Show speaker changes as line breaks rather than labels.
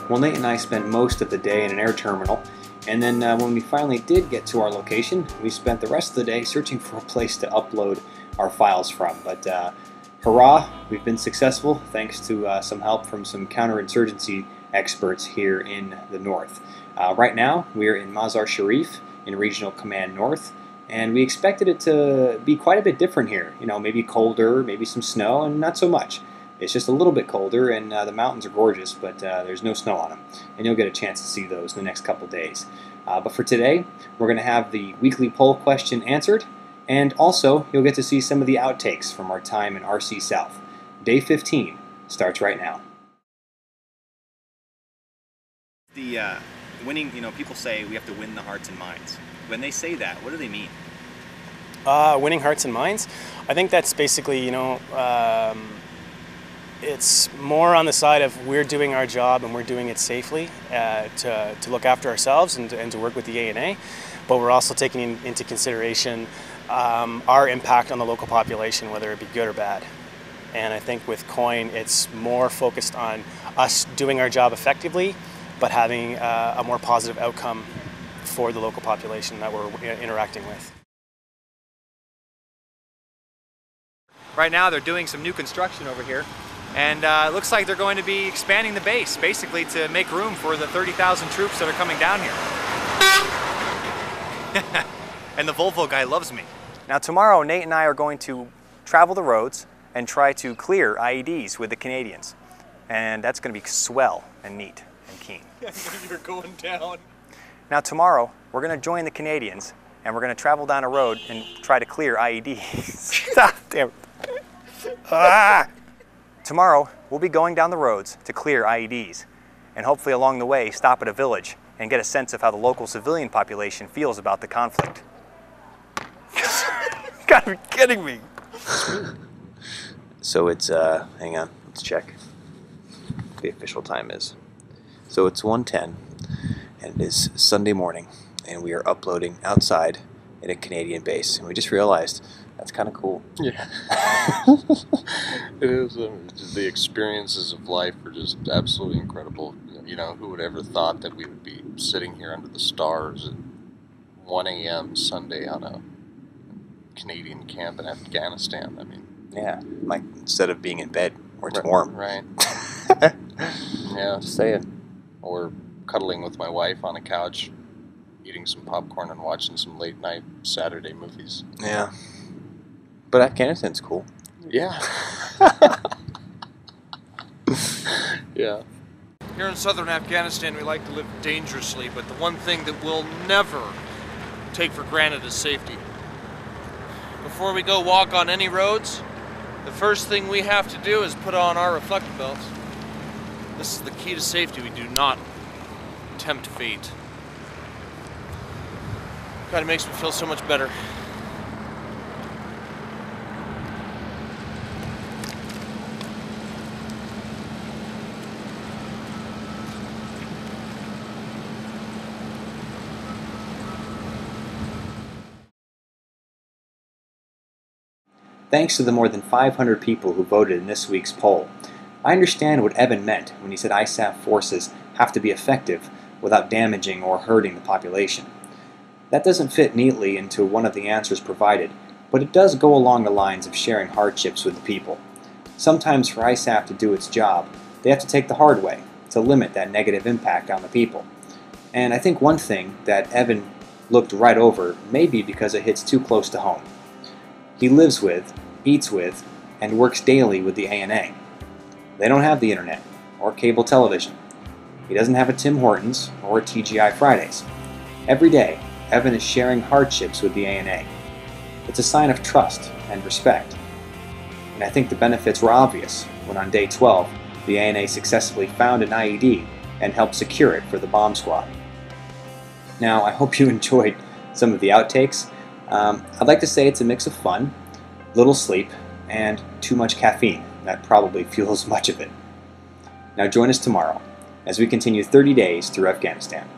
Well, Nate and I spent most of the day in an air terminal, and then when we finally did get to our location, we spent the rest of the day searching for a place to upload our files from. But hurrah, we've been successful thanks to some help from some counterinsurgency experts here in the north. Right now, we're in Mazar Sharif in Regional Command North, and we expected it to be quite a bit different here. You know, maybe colder, maybe some snow, and not so much. It's just a little bit colder, and the mountains are gorgeous, but there's no snow on them. And you'll get a chance to see those in the next couple days. But for today, we're going to have the weekly poll question answered, and also you'll get to see some of the outtakes from our time in RC South. Day 15 starts right now.
The winning, you know, people say we have to win the hearts and minds. When they say that, what do they mean?
Winning hearts and minds? I think that's basically, you know, it's more on the side of we're doing our job and we're doing it safely to look after ourselves and to work with the ANA, but we're also taking into consideration our impact on the local population, whether it be good or bad. And I think with COIN, it's more focused on us doing our job effectively, but having a more positive outcome for the local population that we're interacting with.
Right now they're doing some new construction over here, and it looks like they're going to be expanding the base, basically to make room for the 30,000 troops that are coming down here. And the Volvo guy loves me. Now tomorrow, Nate and I are going to travel the roads and try to clear IEDs with the Canadians. And that's going to be swell and neat and keen.
You're going down.
Now tomorrow, we're going to join the Canadians, and we're going to travel down a road and try to clear IEDs. Stop, damn it. Ah! Tomorrow, we'll be going down the roads to clear IEDs, and hopefully along the way stop at a village and get a sense of how the local civilian population feels about the conflict. You gotta be kidding me!
So it's, hang on, let's check what the official time is. So it's 1:10, and it is Sunday morning, and we are uploading outside in a Canadian base, and we just realized that's kind of cool.
Yeah. It is. The experiences of life are just absolutely incredible. You know, who would ever thought that we would be sitting here under the stars at 1 a.m. Sunday on a Canadian camp in Afghanistan? I mean,
Yeah, like instead of being in bed where it's warm.
Right. Yeah.
Just saying.
Or cuddling with my wife on a couch, eating some popcorn and watching some late night Saturday movies.
Yeah. But Afghanistan's cool.
Yeah. Yeah.
Here in southern Afghanistan, we like to live dangerously, but the one thing that we'll never take for granted is safety. Before we go walk on any roads, the first thing we have to do is put on our reflector belts. This is the key to safety. We do not tempt fate. God, it makes me feel so much better.
Thanks to the more than 500 people who voted in this week's poll. I understand what Evan meant when he said ISAF forces have to be effective without damaging or hurting the population. That doesn't fit neatly into one of the answers provided, but it does go along the lines of sharing hardships with the people. Sometimes for ISAF to do its job, they have to take the hard way to limit that negative impact on the people. And I think one thing that Evan looked right over may be because it hits too close to home. He lives with, eats with, and works daily with the ANA. They don't have the internet or cable television. He doesn't have a Tim Hortons or a TGI Fridays. Every day, Evan is sharing hardships with the ANA. It's a sign of trust and respect. And I think the benefits were obvious when on day 12, the ANA successfully found an IED and helped secure it for the bomb squad. Now, I hope you enjoyed some of the outtakes. I'd like to say it's a mix of fun, little sleep, and too much caffeine. That probably fuels much of it. Now join us tomorrow as we continue 30 days through Afghanistan.